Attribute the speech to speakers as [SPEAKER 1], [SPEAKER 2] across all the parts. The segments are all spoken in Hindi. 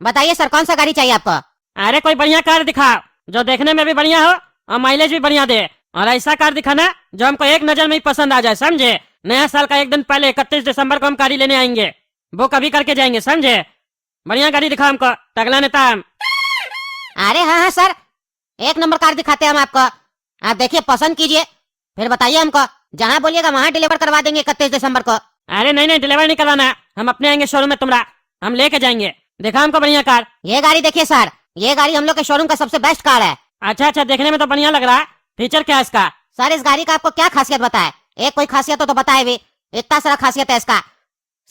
[SPEAKER 1] बताइए सर, कौन सा गाड़ी चाहिए आपको?
[SPEAKER 2] अरे कोई बढ़िया कार दिखाओ जो देखने में भी बढ़िया हो और माइलेज भी बढ़िया दे, और ऐसा कार दिखाना जो हमको एक नजर में ही पसंद आ जाए, समझे? नया साल का एक दिन पहले 31 दिसंबर को हम गाड़ी लेने आएंगे, वो कभी करके जाएंगे, समझे? बढ़िया गाड़ी दिखाओ हमको, टकला नेता हम।
[SPEAKER 1] अरे हाँ हाँ सर, एक नंबर कार दिखाते हैं हम आपको। आप देखिए, पसंद कीजिए, फिर बताइए हमको। जहाँ बोलिएगा वहाँ डिलीवर करवा देंगे 31 दिसंबर को।
[SPEAKER 2] अरे नहीं नहीं, डिलीवर नहीं करवाना, हम अपने आएंगे शोरूम में तुम्हारा, हम लेके जाएंगे। दिखा हमको बढ़िया कार।
[SPEAKER 1] ये गाड़ी देखिए सर, ये गाड़ी हम लोग के शोरूम का सबसे बेस्ट कार है।
[SPEAKER 2] अच्छा अच्छा, देखने में तो बढ़िया लग रहा है। फीचर क्या है इसका?
[SPEAKER 1] सर इस गाड़ी का आपको क्या खासियत बताए? एक कोई खासियत हो तो बताए भी, इतना सारा खासियत है इसका।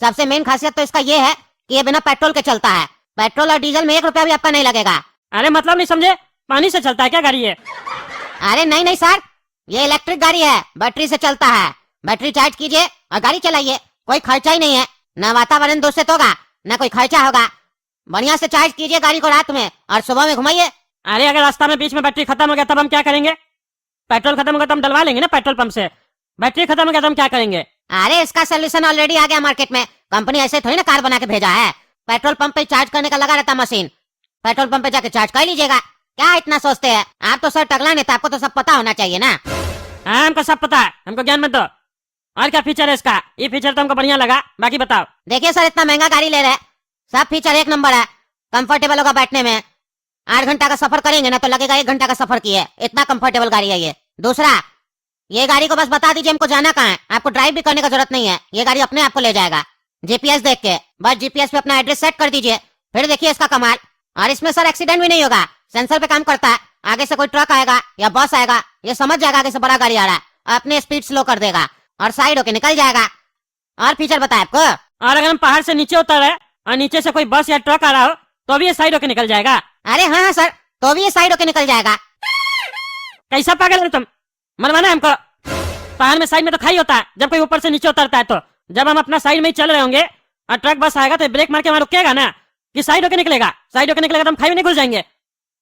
[SPEAKER 1] सबसे मेन खासियत तो इसका ये है कि ये बिना पेट्रोल के चलता है। पेट्रोल और डीजल में 1 रुपया भी आपका नहीं लगेगा।
[SPEAKER 2] अरे मतलब नहीं समझे, पानी से चलता है क्या गाड़ी ये?
[SPEAKER 1] अरे नहीं नहीं सर, ये इलेक्ट्रिक गाड़ी है, बैटरी से चलता है। बैटरी चार्ज कीजिए और गाड़ी चलाइए, कोई खर्चा ही नहीं है। न वातावरण दूषित होगा, न कोई खर्चा होगा। बढ़िया से चार्ज कीजिए गाड़ी को रात में और सुबह में घुमाइए।
[SPEAKER 2] अरे अगर रास्ता में बीच में बैटरी खत्म हो गया तब हम क्या करेंगे? पेट्रोल खत्म हो गया तो हम डलवा लेंगे ना पेट्रोल पंप से। बैटरी खत्म हो गया तो हम क्या करेंगे?
[SPEAKER 1] अरे इसका सोल्यूशन ऑलरेडी आ गया मार्केट में। कंपनी ऐसे थोड़ी ना कार बना के भेजा है। पेट्रोल पंप पे चार्ज करने का लगा रहता मशीन, पेट्रोल पंप पे जाके चार्ज कर लीजिएगा। क्या इतना सोचते हैं आप? तो सर टकला नेता, आपको तो सब पता होना चाहिए ना।
[SPEAKER 2] हाँ हमको सब पता है, हमको ज्ञान मत दो। और क्या फीचर है इसका? ये फीचर तो हमको बढ़िया लगा, बाकी बताओ।
[SPEAKER 1] देखिए सर, इतना महंगा गाड़ी ले रहे हैं, सब फीचर एक नंबर है। कंफर्टेबल होगा बैठने में, 8 घंटा का सफर करेंगे ना तो लगेगा 1 घंटा का सफर किए, इतना कंफर्टेबल गाड़ी है ये। दूसरा, ये गाड़ी को बस बता दीजिए हमको जाना कहाँ है, आपको ड्राइव भी करने का जरूरत नहीं है। ये गाड़ी अपने आप को ले जाएगा जीपीएस देख के। बस जीपीएस पे अपना एड्रेस सेट कर दीजिए, फिर देखिए इसका कमाल। और इसमें सर एक्सीडेंट भी नहीं होगा, सेंसर पे काम करता है। आगे से कोई ट्रक आएगा या बस आएगा, ये समझ जाएगा आगे से बड़ा गाड़ी आ रहा है, अपने स्पीड स्लो कर देगा और साइड होके निकल जाएगा। और फीचर बताए आपको?
[SPEAKER 2] और अगर हम पहाड़ से नीचे उतर रहे और नीचे से कोई बस या ट्रक आ रहा हो तो भी ये साइड होके निकल जाएगा?
[SPEAKER 1] अरे हाँ सर, तो भी ये साइड होके निकल जाएगा।
[SPEAKER 2] कैसा पागल है तुम, मरवाना है हमको? पहाड़ में साइड में तो खाई होता है जब कोई ऊपर से नीचे उतरता है। तो जब हम अपना साइड में ही चल रहे होंगे और ट्रक बस आएगा तो ब्रेक मार के वहां रुकेगा ना, कि साइड होके निकलेगा? साइड होके निकलेगा तो हम खाई में नहीं घुस जाएंगे।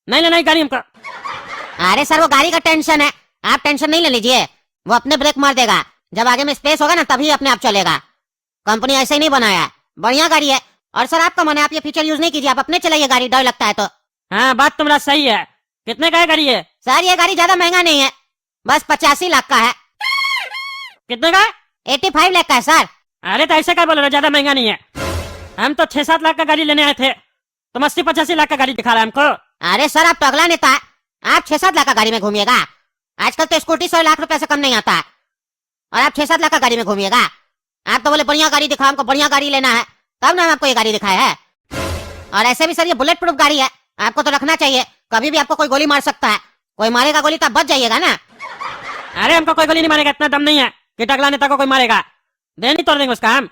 [SPEAKER 2] नहीं लेना गाड़ी हमको।
[SPEAKER 1] अरे सर वो गाड़ी का टेंशन है, आप टेंशन नहीं ले लीजिए, वो अपने ब्रेक मार देगा। जब आगे में स्पेस होगा ना तभी अपने आप चलेगा। कंपनी ऐसे ही नहीं बनाया है, बढ़िया गाड़ी है। और सर आपका मन है आप ये फीचर यूज नहीं कीजिए, आप अपने चलाइए गाड़ी, डर लगता है तो।
[SPEAKER 2] हाँ बात तुम्हारा सही है। कितने का है गाड़ी ये?
[SPEAKER 1] सर ये गाड़ी ज्यादा महंगा नहीं है, बस 85 लाख का है।
[SPEAKER 2] कितने का है?
[SPEAKER 1] 85 लाख का है सर।
[SPEAKER 2] अरे तो ऐसे क्या बोल रहे हो, ज्यादा महंगा नहीं है। हम तो 6-7 लाख का गाड़ी लेने आए थे, तुम 80-85 लाख का गाड़ी दिखा रहे हमको।
[SPEAKER 1] अरे सर आप टगला नेता है, आप 6-7 लाख का गाड़ी में घूमिएगा? आजकल तो स्कूटी 100 लाख रुपए से कम नहीं आता है, और आप 6-7 लाख का गाड़ी में घूमिएगा? आप तो बोले बढ़िया गाड़ी दिखाओ, हमको बढ़िया गाड़ी लेना है, तब ना हम आपको ये गाड़ी दिखाया है। और ऐसे भी सर ये बुलेट प्रूफ गाड़ी है, आपको तो रखना चाहिए, कभी भी आपको कोई गोली मार सकता है। कोई मारेगा गोली तब बच जाइएगा ना।
[SPEAKER 2] अरे हमको कोई गोली नहीं मारेगा, इतना दम नहीं है कि टकला नेता को कोई मारेगा। दे नहीं तोड़ देंगे उसका हम।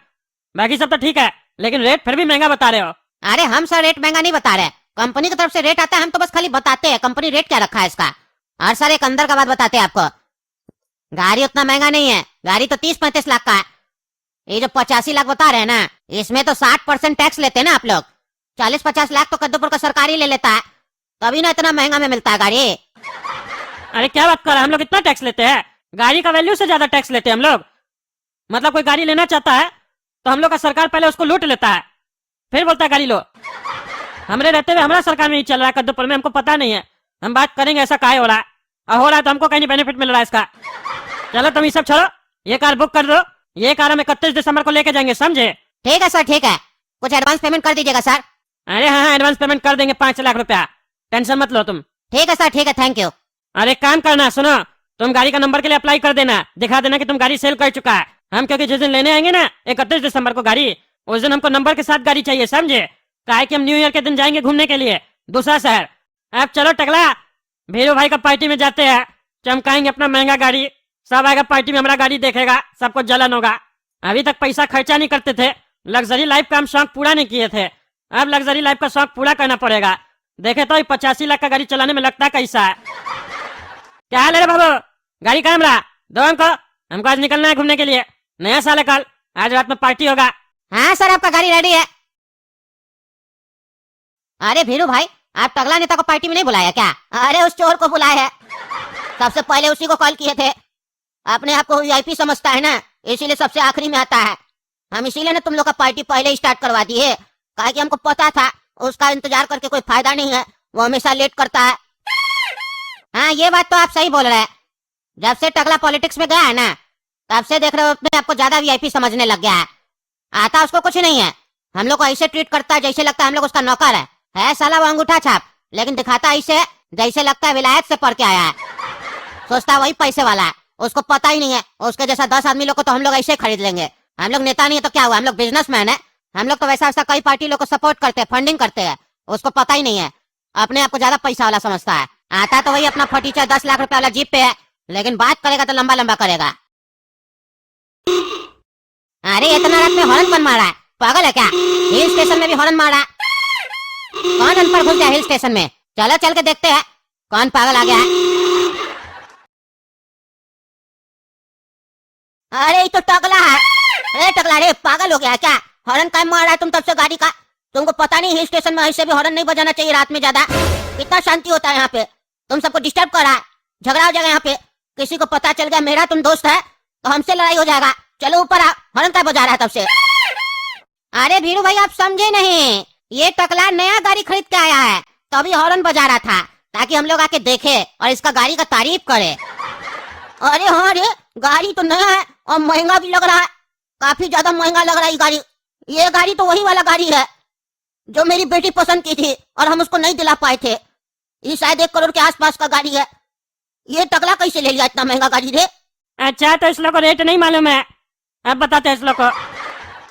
[SPEAKER 2] बाकी सब तो ठीक है, लेकिन रेट फिर भी महंगा बता रहे हो।
[SPEAKER 1] अरे हम सर रेट महंगा नहीं बता रहे, कंपनी की तरफ से रेट आता है, हम तो बस खाली बताते हैं कंपनी रेट क्या रखा है इसका। और सर एक अंदर का बात बताते हैं आपको, गाड़ी उतना महंगा नहीं है, गाड़ी तो 30-35 लाख का है। ये जो 85 लाख बता रहे हैं ना, इसमें तो 60% टैक्स लेते हैं ना आप लोग। 40-50 लाख तो कद्दूपुर का सरकारी ले लेता है, तभी ना इतना महंगा में मिलता है गाड़ी।
[SPEAKER 2] अरे क्या बात कर रहे हैं, हम लोग इतना टैक्स लेते हैं? गाड़ी का वैल्यू से ज्यादा टैक्स लेते हैं हम लोग। मतलब कोई गाड़ी लेना चाहता है तो हम लोग का सरकार पहले उसको लूट लेता है, फिर बोलता है गाड़ी लो। हमरे रहते हुए हमारा सरकार में नहीं चल रहा है कद्दूपुर में, हमको पता नहीं है। हम बात करेंगे ऐसा काहे हो रहा है, और हो रहा है तो हमको कहीं बेनिफिट मिल रहा है इसका। चलो तुम ये सब छोड़ो, ये कार बुक कर दो, ये कार हम 31 दिसंबर को लेके जाएंगे, समझे?
[SPEAKER 1] ठीक है सर, ठीक है, कुछ एडवांस पेमेंट कर दीजिएगा सर।
[SPEAKER 2] अरे हाँ एडवांस पेमेंट कर देंगे 5 लाख रुपया, टेंशन मत लो तुम।
[SPEAKER 1] ठीक है सर, ठीक है, थैंक यू।
[SPEAKER 2] अरे काम करना, सुनो, तुम गाड़ी का नंबर के लिए अप्लाई कर देना, दिखा देना कि तुम गाड़ी सेल कर चुका है। हम क्योंकि जिस दिन लेने आएंगे ना 31 दिसंबर को गाड़ी, उस दिन हमको नंबर के साथ गाड़ी चाहिए, समझे? काहे कि हम न्यू ईयर के दिन जाएंगे घूमने के लिए दूसरा शहर। अब चलो टकला, भीरू भाई का पार्टी में जाते हैं, चमकाएंगे अपना महंगा गाड़ी, सब आएगा पार्टी में, हमारा गाड़ी देखेगा, सबको जलन होगा। अभी तक पैसा खर्चा नहीं करते थे, लग्जरी लाइफ का हम शौक पूरा नहीं किए थे, अब लग्जरी लाइफ का शौक पूरा करना पड़ेगा। देखे तो 85 लाख का गाड़ी चलाने में लगता कैसा है। क्या हाल है रे बाबू, गाड़ी कहाँ रहा? दो हमको आज निकलना है घूमने के लिए, नया साल है कल, आज रात में पार्टी होगा।
[SPEAKER 1] हाँ सर आपका गाड़ी रेडी है। अरे भीरू भाई, आप टगला नेता को पार्टी में नहीं बुलाया क्या? अरे उस चोर को बुलाया है, सबसे पहले उसी को कॉल किए थे। अपने आप को वीआईपी समझता है ना, इसीलिए सबसे आखिरी में आता है। हम इसीलिए ना तुम लोग का पार्टी पहले स्टार्ट करवा दिए, कहा कि हमको पता था उसका इंतजार करके कोई फायदा नहीं है, वो हमेशा लेट करता है। हाँ ये बात तो आप सही बोल रहे हैं। जब से टकला पॉलिटिक्स में गया है ना, तब से देख रहे हो अपने आपको ज्यादा वीआईपी समझने लग गया है। आता उसको कुछ नहीं है, हम लोग को ऐसे ट्रीट करता है जैसे लगता है हम लोग उसका नौकर है साला वो अंगूठा छाप, लेकिन दिखाता ऐसे जैसे लगता है विलायत से पढ़ के आया है। सोचता वही पैसे वाला है, उसको पता ही नहीं है उसके जैसा 10 आदमी लोग को तो हम लोग ऐसे खरीद लेंगे। हम लोग नेता नहीं है तो क्या हुआ, हम लोग बिजनेसमैन है। हम लोग तो वैसा वैसा कई पार्टी लोग को सपोर्ट करते हैं, फंडिंग करते हैं, उसको पता ही नहीं है। अपने आप को ज्यादा पैसा वाला समझता है। आता तो वही अपना फटीचा 10 लाख रुपए वाला जीप पे है, लेकिन बात करेगा तो लंबा लंबा करेगा। अरे इतना रात में हॉर्न कौन मारा है, पागल है क्या? हिल स्टेशन में भी हॉर्न मारा? कौन अनपढ़ घुस गया हिल स्टेशन में? चलो चल के देखते हैं कौन पागल आ गया है। अरे ये तो टकला है। अरे टकला रे, पागल हो गया क्या? हॉर्न क्या मार रहा है तुम तब से गाड़ी का? तुमको पता नहीं हिल स्टेशन में ऐसे भी हॉर्न नहीं बजाना चाहिए रात में ज्यादा। कितना शांति होता है यहाँ पे, तुम सबको डिस्टर्ब कर रहा है। झगड़ा हो जाएगा यहाँ पे, किसी को पता चल गया मेरा तुम दोस्त है तो हमसे लड़ाई हो जाएगा। चलो ऊपर आओ, हॉर्न क्या बजा रहा है तब से? अरे भीरू भाई आप समझे नहीं, ये टकला नया गाड़ी खरीद के आया है तो अभी हॉर्न बजा रहा था ताकि हम लोग आके देखे और इसका गाड़ी का तारीफ करे। अरे हाँ रे, गाड़ी तो नया है और महंगा भी लग रहा है, काफी ज्यादा महंगा लग रहा है ये गाड़ी। ये गाड़ी तो वही वाला गाड़ी है जो मेरी बेटी पसंद की थी और हम उसको नहीं दिला पाए थे। ये शायद 1 करोड़ के आसपास का गाड़ी है। ये टकला कैसे ले लिया इतना महंगा गाड़ी रे?
[SPEAKER 2] अच्छा तो इस लोग को रेट नहीं मालूम है, अब बताते हैं इस लोग को।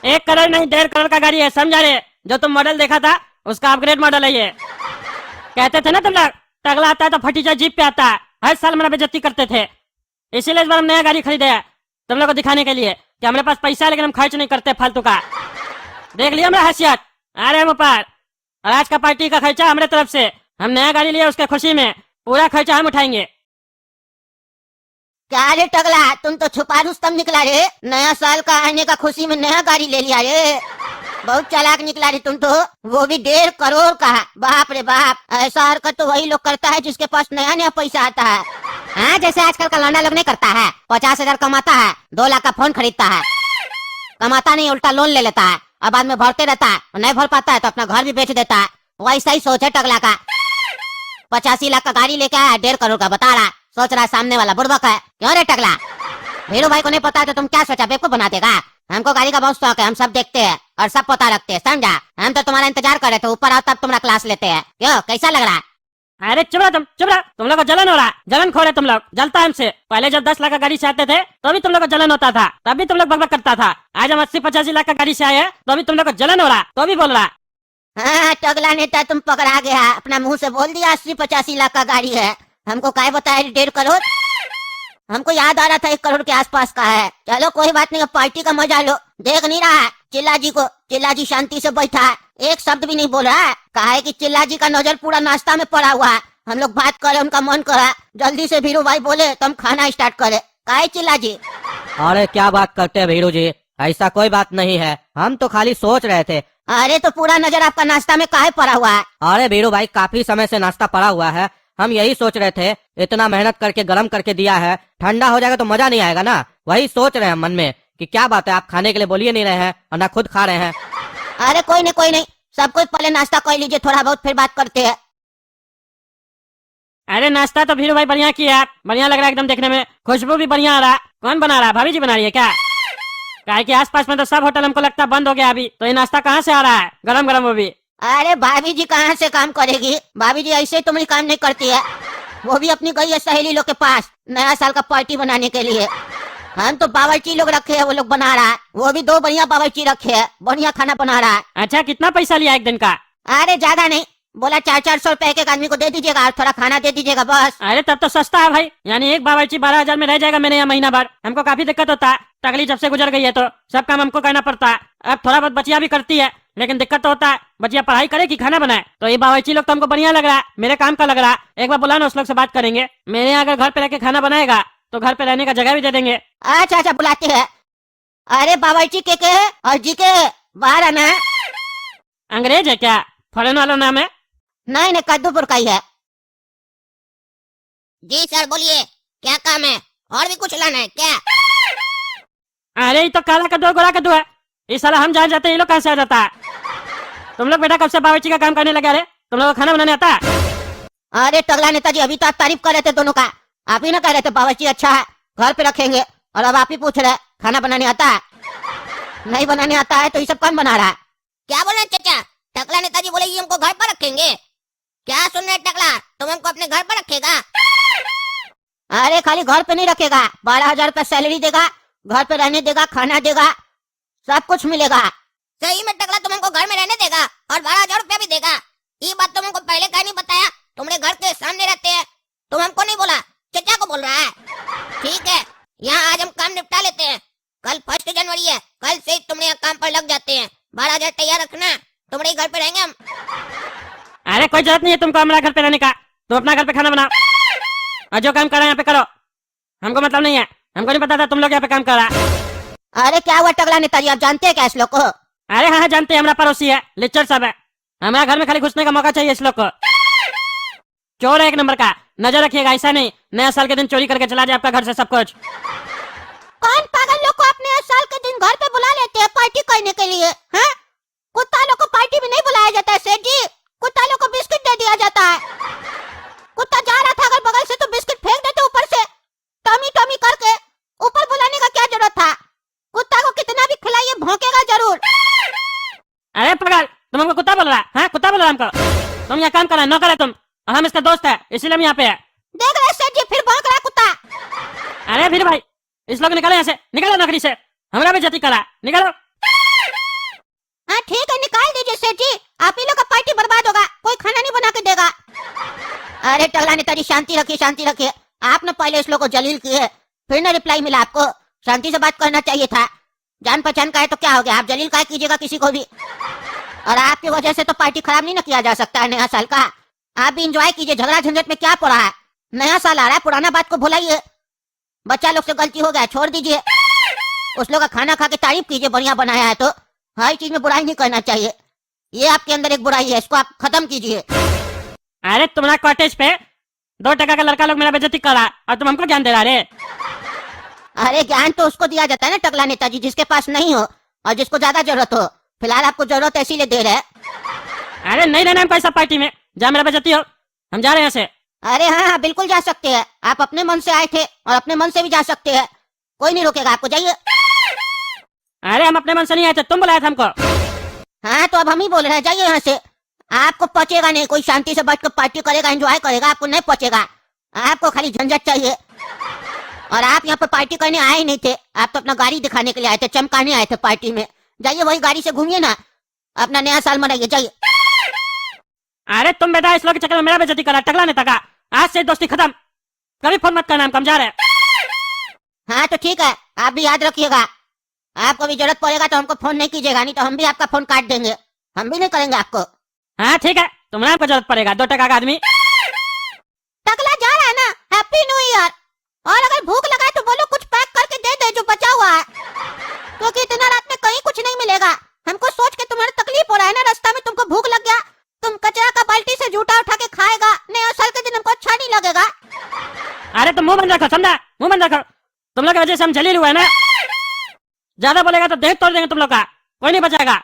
[SPEAKER 2] 1 करोड़ नहीं 1.5 करोड़ का गाड़ी है, समझा रे? जो तुम मॉडल देखा था उसका अपग्रेड मॉडल है ये। कहते थे ना तुम लोग टकला आता है तो फटीचा जीप पे आता है, हर साल मेरा बेइज्जती करते थे। इसीलिए इस बार हम नया गाड़ी खरीदे है तुम लोग को दिखाने के लिए कि हमारे पास पैसा है लेकिन हम खर्च नहीं करते फालतू का। देख लिया हमारा हैसियत, आ रहे हम ऊपर। और आज का पार्टी का खर्चा हमारे तरफ से, हम नया गाड़ी लिए उसके खुशी में पूरा खर्चा हम उठाएंगे।
[SPEAKER 1] क्या रे टकला, तुम तो छुपा रुस्तम निकला रे। नया साल का आने का खुशी में नया गाड़ी ले लिया रे, बहुत चालाक निकला रे तुम तो, वो भी 1.5 करोड़ का। बाप रे बाप, ऐसा हरकत तो वही लोग करता है जिसके पास नया नया पैसा आता है। हाँ जैसे आजकल का लौंडा लोग नहीं करता है, 50,000 कमाता है 2 लाख का फोन खरीदता है, कमाता नहीं उल्टा लोन ले लेता है और बाद में भरते रहता है और नहीं भर पाता है तो अपना घर भी बेच देता है। वैसा ही सोच है टकला का। 85 लाख का गाड़ी लेके आया 1.5 करोड़ का बता रहा, सोच रहा है सामने वाला बुड़बक है। क्यों रे टकला, भीरू भाई को नहीं पता तो तुम क्या सोचा बेवकूफ बना देगा? हमको गाड़ी का बहुत शौक है, हम सब देखते हैं और सब पता रखते हैं, समझा? हम तो तुम्हारा इंतजार कर रहे थे, ऊपर आओ तब तुम्हारा क्लास लेते हैं। क्यों, कैसा लग रहा है?
[SPEAKER 2] अरे चुप रहा तुम लोग को जलन हो रहा, जलन खो रहे तुम लोग। जलता है हमसे, पहले जब 10 लाख का गाड़ी से आते थे तो भी तुम लोग को जलन होता था, तब भी तुम लोग बकबक करता था। आज हम 80-85 लाख का गाड़ी से आए हैं तो भी तुम लोग को जलन हो रहा, तो भी बोल रहा।
[SPEAKER 1] हाँ टकला नेता तुम पकड़ा गया, अपना मुंह से बोल दिया 80-85 लाख का गाड़ी है। हमको काय बताया 1.5 करोड़? हमको याद आ रहा था 1 करोड़ के आसपास का है। चलो कोई बात नहीं, पार्टी का मजा लो। देख नहीं रहा है चिल्ला जी को, चिल्ला जी शांति से बैठा है, एक शब्द भी नहीं बोल रहा है। कहा है कि चिल्ला जी का नजर पूरा नाश्ता में पड़ा हुआ है। हम लोग बात करे, उनका मन करा जल्दी से भीरू भाई बोले तो हम खाना स्टार्ट करे। काहे चिल्ला जी?
[SPEAKER 3] अरे क्या बात करते हैं भीरू जी, ऐसा कोई बात नहीं है, हम तो खाली सोच रहे थे।
[SPEAKER 1] अरे तो पूरा नजर आपका नाश्ता में काहे पड़ा हुआ है?
[SPEAKER 3] अरे भीरू भाई काफी समय से नाश्ता पड़ा हुआ है, हम यही सोच रहे थे इतना मेहनत करके गरम करके दिया है, ठंडा हो जाएगा तो मजा नहीं आएगा ना। वही सोच रहे हैं मन में कि क्या बात है आप खाने के लिए बोलिए नहीं रहे हैं और ना खुद खा रहे हैं।
[SPEAKER 1] अरे कोई नहीं, सब कोई पहले नाश्ता कर लीजिए, थोड़ा बहुत फिर बात करते हैं।
[SPEAKER 2] अरे नाश्ता तो भीरू भाई बढ़िया किया, बढ़िया लग रहा है एकदम देखने में, खुशबू भी बढ़िया आ रहा। कौन बना रहा है, भाभी जी बना रही है क्या? काहे कि आसपास में तो सब होटल हमको लगता बंद हो गया अभी, तो ये नाश्ता कहाँ से आ रहा है गरम गरम वो भी?
[SPEAKER 1] अरे भाभी जी कहाँ से काम करेगी, भाभी जी ऐसे तुम्हारी काम नहीं करती है, वो भी अपनी गई है सहेली लोग के पास नया साल का पार्टी बनाने के लिए। हम तो बावर्ची लोग रखे हैं, वो लोग बना रहा है, वो भी 2 बढ़िया बावर्ची रखे है, बढ़िया खाना बना रहा है।
[SPEAKER 2] अच्छा कितना पैसा लिया एक दिन का?
[SPEAKER 1] अरे ज्यादा नहीं, बोला 400-400 रुपए एक आदमी को दे दीजिएगा और थोड़ा खाना दे दीजिएगा बस।
[SPEAKER 2] अरे तब तो सस्ता है भाई, यानी एक बावर्ची 12,000 में रह जाएगा मेरे यहाँ महीना भर। हमको काफी दिक्कत होता है, तकलीफ जब से गुजर गई है तो सब काम हमको करना पड़ता है। अब थोड़ा बहुत बचिया भी करती है लेकिन दिक्कत तो होता है, बचिया पढ़ाई करे कि खाना बनाए। तो ये बावर्ची लोग तो हमको बढ़िया लग रहा है, मेरे काम का लग रहा है। एक बार बुलाना, उस लोग से बात करेंगे। मेरे यहाँ अगर घर पे रहकर खाना बनाएगा तो घर पे रहने का जगह भी दे देंगे।
[SPEAKER 1] अच्छा बुलाते हैं। अरे बावर्ची के और जी के बाहर आना।
[SPEAKER 2] अंग्रेज है क्या, फॉरेन वाला नाम है?
[SPEAKER 1] नहीं कद्दूपुर का ही है। जी सर बोलिए, क्या काम है? और भी कुछ लाना है क्या?
[SPEAKER 2] अरे ये तो काला कद्दू गोरा कद्दू है, इस साला हम जहाँ जाते हैं ये लोग कहाँ से आ जाता है? तुम लोग बेटा कब से बावर्ची का काम करने लगे? अरे तुम लोग को खाना बनाने आता है?
[SPEAKER 1] अरे टकला नेताजी, अभी तो आप तारीफ कर रहे थे दोनों का। आप ही ना कह रहे थे बावर्ची अच्छा है, घर पे रखेंगे, और अब आप ही पूछ रहे हैं खाना बनाने आता है? नहीं बनाने आता है तो ये सब कौन बना रहा है?
[SPEAKER 4] क्या बोल रहे हैं चाचा? टकला नेताजी बोले ये हमको घर पर रखेंगे। क्या सुन रहे हैं टकला? तुम हमको अपने घर पर रखेगा?
[SPEAKER 1] अरे खाली घर पे नहीं रखेगा, 12,000 का सैलरी देगा, घर पे रहने देगा, खाना देगा, सब कुछ मिलेगा।
[SPEAKER 4] सही में टकला तुम हमको घर में रहने देगा और 12,000 रुपया भी देगा? ये बात तुम हमको पहले क्यों नहीं बताया? तुम्हारे घर के सामने रहते हैं, तुम हमको नहीं बोला, चाचा को बोल रहा है। ठीक है, यहाँ आज हम काम निपटा लेते हैं। कल 1 जनवरी है, कल से तुम्हारे यहाँ काम पर लग जाते हैं। 12,000 तैयार रखना, तुम्हारे घर पे रहेंगे हम।
[SPEAKER 2] अरे कोई जरूरत नहीं है तुमको हमारा घर पे रहने का, तुम अपना घर पे खाना बनाओ और जो काम कर रहे हैं यहाँ पे करो, हमको मतलब नहीं है। हमको नहीं पता था तुम लोग यहाँ पे काम कर रहा है।
[SPEAKER 1] अरे क्या हुआ टकला नेताजी, आप जानते हैं क्या इस लोग को?
[SPEAKER 2] अरे हाँ जानते हैं, हमारा पड़ोसी है, लिच्चर सब है। हमारा घर में खाली घुसने का मौका चाहिए इस लोग को। चोर है एक नंबर का, नजर रखिएगा, ऐसा नहीं नया साल के दिन चोरी करके चला जाए आपका घर से सब कुछ।
[SPEAKER 1] कौन पागल लोग को अपने साल के दिन घर पे बुला लेते हैं पार्टी करने के लिए? हैं? कुत्ता लोग को पार्टी में नहीं बुलाया जाता है सेठ जी, कुत्ता लोग को बिस्किट दे दिया जाता है। कुत्ता जा रहा था अगर बगल से तो बिस्किट फेंक देते ऊपर से, टमी टमी करके। ऊपर बुलाने का क्या जरूरत था? कुत्ता को कितना भी खिलाइए भौंकेगा जरूर।
[SPEAKER 2] अरे पागल, तुम हमको कुत्ता बोल रहा है? हाँ कुत्ता बोल रहा है हमको? तुम यहाँ काम कर रहे हैं, नौकर है तुम, और हम इसका दोस्त है, इसीलिए हम यहाँ पे है।
[SPEAKER 1] देख रहे सेठ जी, फिर भौंक रहा है कुत्ता।
[SPEAKER 2] अरे फिर भाई इस लोग निकलो यहाँ से, निकलो नौकरी से, हमारा भी जती करा, निकलो।
[SPEAKER 1] हाँ ठीक है, निकाल दीजिए सेठ जी, आप ही लोग का पार्टी बर्बाद होगा, कोई खाना नहीं बना के देगा। अरे टकला नेताजी शांति रखिए, शांति रखिए। आपने पहले इस लोग को जलील किए, फिर ना रिप्लाई मिला आपको। शांति से बात करना चाहिए था, जान पहचान का है तो क्या हो गया, आप जलील का कीजिएगा किसी को भी। और आपकी वजह से तो पार्टी खराब नहीं ना किया जा सकता है नया साल का। आप भी इंजॉय कीजिए, झगड़ा झंझट में क्या पड़ा है? नया साल आ रहा है, पुराना बात को भुलाइए। बच्चा लोग से गलती हो गया, छोड़ दीजिए। उस लोग का खाना खा के तारीफ कीजिए, बढ़िया बनाया है तो। हर चीज में बुराई नहीं करना चाहिए, ये आपके अंदर एक बुराई है, इसको आप खत्म कीजिए।
[SPEAKER 2] अरे तुम्हारा कॉटेज पे 2 टका का लड़का लोग मेरा बेइज्जती कर रहा है और तुम हमको ज्ञान दे रहा है?
[SPEAKER 1] अरे ज्ञान तो उसको दिया जाता है ना टकला नेताजी, जिसके पास नहीं हो और जिसको ज्यादा जरूरत हो। फिलहाल आपको जरूरत है इसीलिए दे रहे हैं।
[SPEAKER 2] अरे नहीं रहना हमको ऐसा पार्टी में, जहाँ मेरा बेइज्जती हो, हम जा रहे हैं यहाँ से।
[SPEAKER 1] अरे हाँ हाँ बिल्कुल जा सकते हैं, आप अपने मन से आए थे और अपने मन से भी जा सकते हैं, कोई नहीं रोकेगा आपको, जाइए।
[SPEAKER 2] अरे हम अपने मन से नहीं आए थे, तुम बुलाया था हमको।
[SPEAKER 1] हाँ तो अब हम ही बोल रहे हैं, जाइए यहाँ से। आपको पचेगा नहीं, कोई शांति से बैठ कर पार्टी करेगा, एंजॉय करेगा, आपको नहीं पचेगा। आपको खाली झंझट चाहिए। और आप यहाँ पे पार्टी करने आए ही नहीं थे, आप तो अपना गाड़ी दिखाने के लिए आए थे, चमकाने आए थे पार्टी में। जाइए वही गाड़ी से घूमिए ना, अपना नया साल मनाइए, जाइए।
[SPEAKER 2] अरे तुम बेटा इस लोग के चक्कर में मेरा बेइज्जती करा, टकला नेता का। आज से दोस्ती खत्म, कभी फोन मत करना, हम कम जा रहे हैं।
[SPEAKER 1] हाँ तो ठीक है, आप भी याद रखिएगा, आपको भी जरूरत पड़ेगा तो हमको फोन नहीं कीजिएगा, नहीं तो हम भी आपका फोन काट देंगे, हम भी नहीं करेंगे आपको।
[SPEAKER 2] हाँ ठीक है, तुम्हारा हमको जरूरत पड़ेगा, 2 टका का आदमी।
[SPEAKER 1] टकला जा रहा है ना, हैप्पी न्यू ईयर। और अगर भूख लगा है तो बोलो कुछ पैक करके दे दे जो बचा हुआ है, क्योंकि इतना रात में कहीं कुछ नहीं मिलेगा। हमको सोच के तुम्हारा तकलीफ हो रहा है ना, रास्ता में तुमको भूख लग गया, तुम कचरा का बाल्टी से जूठा उठा के खाएगा, नया साल के दिन हमको अच्छा नहीं लगेगा।
[SPEAKER 2] अरे तुम मुंह बंद रखो, समझा? मुंह बंद रखो, तुम लोग की वजह से हम जलील हुए हैं ना। ज्यादा बोलेगा तो देह तोड़ देंगे तुम लोग का, कोई नहीं बचाएगा।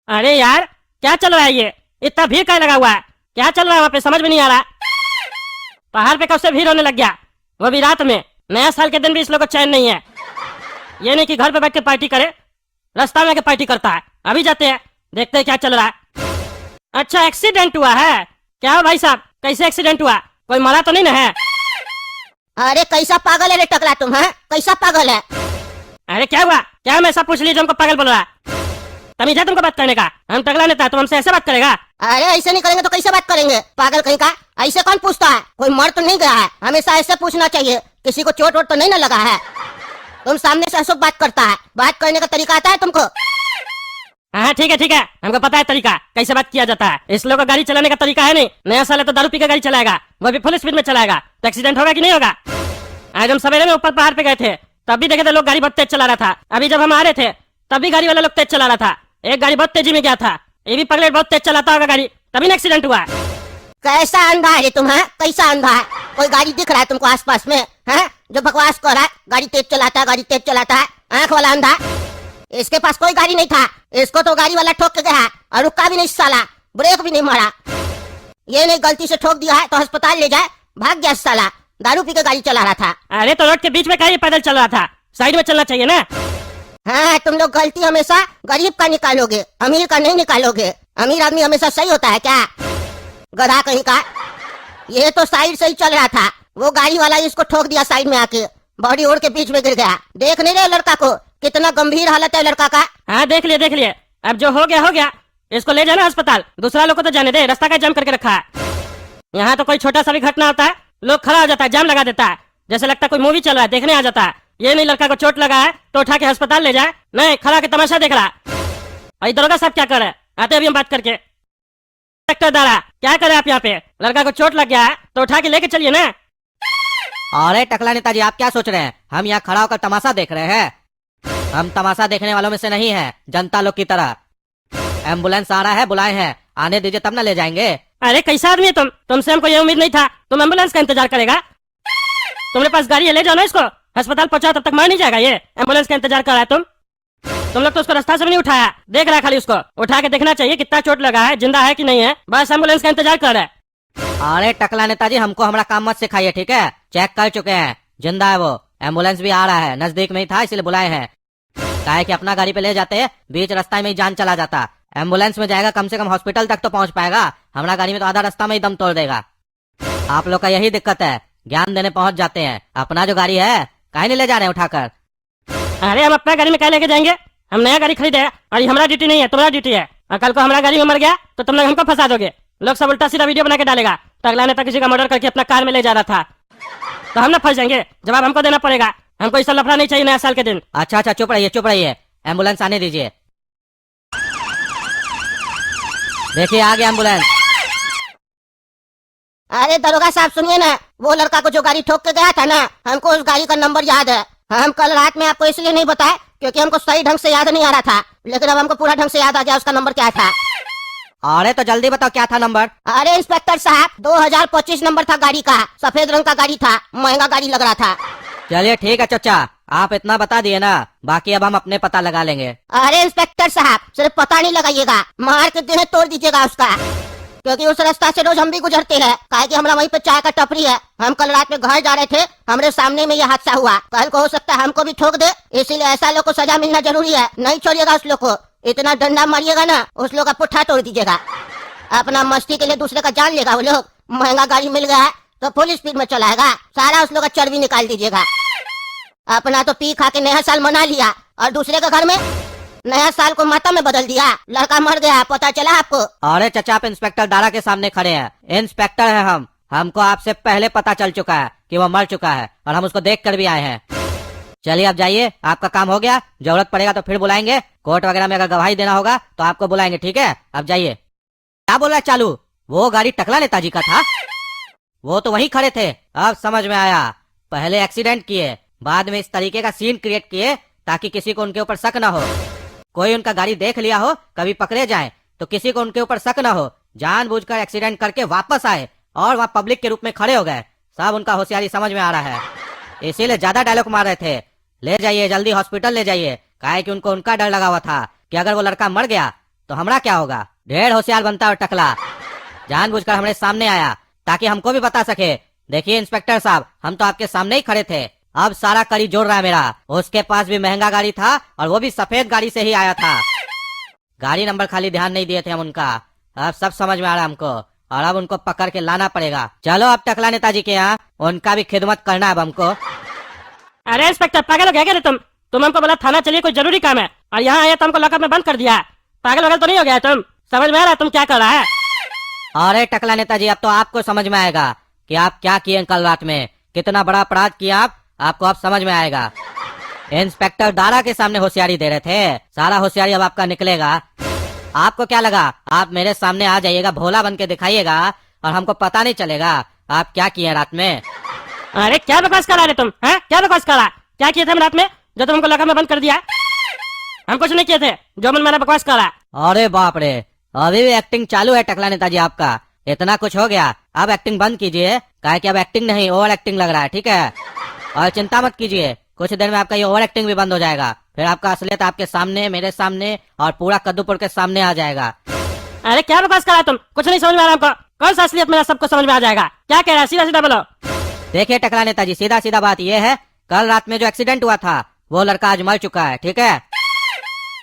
[SPEAKER 2] अरे यार क्या चल रहा है ये, इतना भीड़ क्या लगा हुआ है? क्या चल रहा है वहाँ पे, समझ में नहीं आ रहा। पहाड़ पे कब से भीड़ होने लग गया, वो भी रात में। नया साल के दिन भी इस लोग को चैन नहीं है। ये नहीं कि घर पे बैठ के पार्टी करे, रास्ता में आके पार्टी करता है। अभी जाते हैं, देखते हैं क्या चल रहा है। अच्छा एक्सीडेंट हुआ है क्या? हो भाई साहब, कैसे एक्सीडेंट हुआ? कोई मरा तो नहीं ना है?
[SPEAKER 1] अरे कैसा पागल है रे टकला तुम, है कैसा पागल है?
[SPEAKER 2] अरे क्या हुआ? क्या हम ऐसा पूछ लीजिए हमको पागल बोल रहा है? तमीज है तुमको बात करने का? हम टकला नेता है, तुम हमसे ऐसे बात करेगा?
[SPEAKER 1] अरे ऐसे नहीं करेंगे तो कैसे बात करेंगे, पागल कहीं का। ऐसे कौन पूछता है, कोई मर तो नहीं गया है, हमेशा ऐसे पूछना चाहिए। किसी को चोट वोट तो नहीं ना लगा है? तुम सामने से अशोक बात करता है, बात करने का तरीका आता है तुमको?
[SPEAKER 2] हाँ ठीक है, हमको पता है तरीका कैसे बात किया जाता है। इस लोग का गाड़ी चलाने का तरीका है नहीं। नया साल है तो दारू पी के गाड़ी चलाएगा, वो भी फुल स्पीड में चलाएगा, तो एक्सीडेंट होगा कि नहीं होगा? आज हम सवेरे में ऊपर पहाड़ पे गए थे, तब भी देखे थे लोग गाड़ी बहुत तेज चला रहा था। अभी जब हम आ रहे थे तब भी गाड़ी वाला लोग तेज चला रहा था। एक गाड़ी बहुत तेजी में गया था, ये भी पगलेट बहुत तेज चलाता होगा गाड़ी, तभी ना एक्सीडेंट हुआ।
[SPEAKER 1] कैसा अंधा है तुम, है कैसा अंधा है? कोई गाड़ी दिख रहा है तुमको आसपास में, है जो बकवास कर रहा है, गाड़ी तेज चलाता है, गाड़ी तेज चलाता है, आंख वाला अंधा। इसके पास कोई गाड़ी नहीं था, इसको तो गाड़ी वाला ठोक के गया और रुका भी नहीं साला, ब्रेक भी नहीं मारा। ये नहीं गलती से ठोक दिया है तो अस्पताल ले जाए, भाग गया साला, दारू पी के गाड़ी चला रहा था।
[SPEAKER 2] अरे तो रोड के बीच में कहीं पैदल चल रहा था, साइड में चलना चाहिए ना।
[SPEAKER 1] हाँ, तुम लोग गलती हमेशा गरीब का निकालोगे, अमीर का नहीं निकालोगे। अमीर आदमी हमेशा सही होता है क्या? गधा कहीं का। ये तो साइड से ही चल रहा था, वो गाड़ी वाला इसको ठोक दिया साइड में आके, बॉडी रोड के बीच में गिर गया। देख नहीं रहे लड़का को, कितना गंभीर हालत है लड़का का।
[SPEAKER 2] हाँ देख लिए, अब जो हो गया, इसको ले जाना अस्पताल, दूसरा लोग को तो जाने दे, रास्ता का जाम करके रखा है। यहाँ तो कोई छोटा सा भी घटना होता है, लोग खड़ा हो जाता है, जाम लगा देता है, जैसे लगता है कोई मूवी चल रहा है, देखने आ जाता है। ये नहीं लड़का को चोट लगा है तो उठा के अस्पताल ले जाए, नहीं खड़ा के तमाशा देख रहा है। और दरोगा साहब क्या कर रहे हैं, आते अभी हम बात करके। इंस्पेक्टर दारा क्या करे आप यहाँ पे, लड़का को चोट लग गया है तो उठा के लेके चलिए ना।
[SPEAKER 3] अरे टकला नेताजी, आप क्या सोच रहे हैं हम यहाँ खड़ा होकर तमाशा देख रहे हैं? हम तमाशा देखने वालों में से नहीं है, जनता लोग की तरह। एम्बुलेंस आ रहा है, बुलाए हैं, आने दीजिए तब ना ले जाएंगे।
[SPEAKER 2] अरे कैसा आदमी है तुम, तुमसे हमको ये उम्मीद नहीं था, तुम एम्बुलेंस का इंतजार करेगा। तुम्हारे पास गाड़ी है, ले जाओ ना इसको, अस्पताल पहुंचाओ, तब तक मार नहीं जाएगा। ये एम्बुलेंस का इंतजार कर रहा है तुम लोग तो उसको रास्ता से भी नहीं उठाया, देख रहा है खाली, उसको उठा के देखना चाहिए कितना चोट लगा है, जिंदा है कि नहीं है, बस एम्बुलेंस का इंतजार कर रहा है।
[SPEAKER 3] अरे टकला नेताजी, हमको हमारा काम मत सिखाइए, ठीक है? चेक कर चुके हैं, जिंदा है वो, एम्बुलेंस भी आ रहा है, नजदीक में ही था इसलिए बुलाए हैं। काहे कि अपना गाड़ी पे ले जाते हैं, बीच रास्ता में ही जान चला जाता। एम्बुलेंस में जाएगा कम से कम हॉस्पिटल तक तो पहुंच पाएगा, हमारा गाड़ी में तो आधा रास्ता में ही दम तोड़ देगा। आप लोग का यही दिक्कत है, ज्ञान देने पहुंच जाते हैं, अपना जो गाड़ी है काहे नहीं ले जा रहे हैं उठाकर?
[SPEAKER 2] अरे हम अपना गाड़ी में क्या लेके जाएंगे, हम नया गाड़ी खरीदे हैं और ये हमारा ड्यूटी नहीं है, तुम्हारा ड्यूटी है। और कल को हमारा गाड़ी में मर गया तो तुम लोग हमको फंसा दोगे, लोग सब उल्टा सीधा वीडियो बना के डालेगा, टकला नेता किसी का मर्डर करके अपना कार में ले जा रहा था, तो हम ना फंस जाएंगे, जवाब हमको देना पड़ेगा। हमको इससे लफड़ा नहीं चाहिए नया साल के दिन।
[SPEAKER 3] अच्छा चुप रहिए, एम्बुलेंस आने दीजिए। देखिए आ गया एम्बुलेंस।
[SPEAKER 1] अरे दरोगा साहब सुनिए ना, वो लड़का को जो गाड़ी ठोक के गया था ना, हमको उस गाड़ी का नंबर याद है। हम कल रात में आपको इसलिए नहीं बताए क्योंकि हमको सही ढंग से याद नहीं आ रहा था, लेकिन अब हमको पूरा ढंग से याद आ गया उसका नंबर क्या था।
[SPEAKER 3] अरे तो जल्दी बताओ क्या था नंबर?
[SPEAKER 1] अरे इंस्पेक्टर साहब, 2025 नंबर था गाड़ी का, सफेद रंग का गाड़ी था, महंगा गाड़ी लग रहा था।
[SPEAKER 3] चलिए ठीक है चचा, आप इतना बता दिए ना, बाकी अब हम अपने पता लगा लेंगे।
[SPEAKER 1] अरे इंस्पेक्टर साहब, सिर्फ पता नहीं लगाइएगा, मार के देह तोड़ दीजिएगा उसका, क्योंकि उस रास्ता से रोज हम भी गुजरते हैं। काहे कि हमारा वहीं पे चाय का टपरी है, हम कल रात में घर जा रहे थे, हमारे सामने में यह हादसा हुआ। कल को हो सकता है हमको भी ठोक दे, इसीलिए ऐसा लोग को सजा मिलना जरूरी है। नहीं छोड़िएगा उस लोग को, इतना डंडा मारिएगा ना उस लोग का पुट्ठा तोड़ दीजिएगा। अपना मस्ती के लिए दूसरे का जान लेगा वो लोग, महंगा गाड़ी मिल गया है तो फुल स्पीड में चलाएगा, सारा उस लोग का चर्बी निकाल दीजिएगा। अपना तो पी खा के नया साल मना लिया और दूसरे के घर में नया साल को माता में बदल दिया, लड़का मर गया, पता चला आपको?
[SPEAKER 3] अरे चचा, आप इंस्पेक्टर दारा के सामने खड़े हैं, इंस्पेक्टर है हम, हमको आपसे पहले पता चल चुका है कि वो मर चुका है और हम उसको देख कर भी आए हैं। चलिए अब जाइए, आपका काम हो गया, जरूरत पड़ेगा तो फिर बुलाएंगे, कोर्ट वगैरह में अगर गवाही देना होगा तो आपको बुलाएंगे, ठीक है? अब जाइए। क्या बोल रहा है चालू, वो गाड़ी टकला नेताजी का था? वो तो वहीं खड़े थे, अब समझ में आया, पहले एक्सीडेंट किए, बाद में इस तरीके का सीन क्रिएट किए ताकि किसी को उनके ऊपर शक न हो। कोई उनका गाड़ी देख लिया हो, कभी पकड़े जाए तो किसी को उनके ऊपर शक न हो, जानबूझकर एक्सीडेंट करके वापस आए और वहाँ पब्लिक के रूप में खड़े हो गए। सब उनका होशियारी समझ में आ रहा है, इसीलिए ज्यादा डायलॉग मार रहे थे। ले जाइए जल्दी हॉस्पिटल ले जाइए, काहे कि उनको उनका डर लगा हुआ था कि अगर वो लड़का मर गया तो हमारा क्या होगा। ढेर होशियार बनता है और टकला, जानबूझकर हमारे सामने आया ताकि हमको भी बता सके। देखिए इंस्पेक्टर साहब, हम तो आपके सामने ही खड़े थे, अब सारा कड़ी जोड़ रहा है मेरा। उसके पास भी महंगा गाड़ी था और वो भी सफेद गाड़ी से ही आया था, गाड़ी नंबर खाली ध्यान नहीं दिए थे हम उनका। अब सब समझ में आ रहा है हमको और अब उनको पकड़ के लाना पड़ेगा। चलो अब टकला नेताजी के यहाँ उनका भी खिदमत करना है अब हमको।
[SPEAKER 2] अरे इंस्पेक्टर पागल हो गया क्या रे तुम हमको बोला थाना चलिए कोई जरूरी काम है और यहाँ आया तो हमको लॉकअप में बंद कर दिया। पागल वगल तो नहीं हो गया तुम? समझ में आ रहा है तुम क्या कर रहा है?
[SPEAKER 3] अरे टकला नेताजी, अब तो आपको समझ में आएगा कि आप क्या किए कल रात में, कितना बड़ा अपराध किया आपको अब समझ में आएगा। इंस्पेक्टर दारा के सामने होशियारी दे रहे थे, सारा होशियारी अब आपका निकलेगा। आपको क्या लगा आप मेरे सामने आ जाइएगा, भोला बन के दिखाइएगा और हमको पता नहीं चलेगा आप क्या किए रात में?
[SPEAKER 2] अरे क्या बकवास कर रहा है तुम, हैं? क्या बकवास कर रहा? क्या किए थे हम रात में जो तुम हमको लॉकअप में बंद कर दिया? हम कुछ नहीं किए थे, जो मन मेरा बकवास कर रहा।
[SPEAKER 3] अरे बाप रे, अभी भी एक्टिंग चालू है टकला नेताजी आपका। इतना कुछ हो गया, अब एक्टिंग बंद कीजिए। काहे कि अब एक्टिंग नहीं ओवर एक्टिंग लग रहा है, ठीक है। और चिंता मत कीजिए, कुछ देर में आपका ये ओवर एक्टिंग भी बंद हो जाएगा। फिर आपका असलियत आपके सामने, मेरे सामने और पूरा कद्दूपुर के सामने आ जाएगा।
[SPEAKER 2] अरे क्या बकवास कर रहा है तुम? कुछ नहीं समझ में आ रहा हमको। कौन सा असलियत मेरा सबको समझ में आ जाएगा? क्या कह रहा है? सीधा सीधा बोलो।
[SPEAKER 3] देखिए टकला नेताजी, सीधा सीधा बात ये है, कल रात में जो एक्सीडेंट हुआ था वो लड़का आज मर चुका है, ठीक है।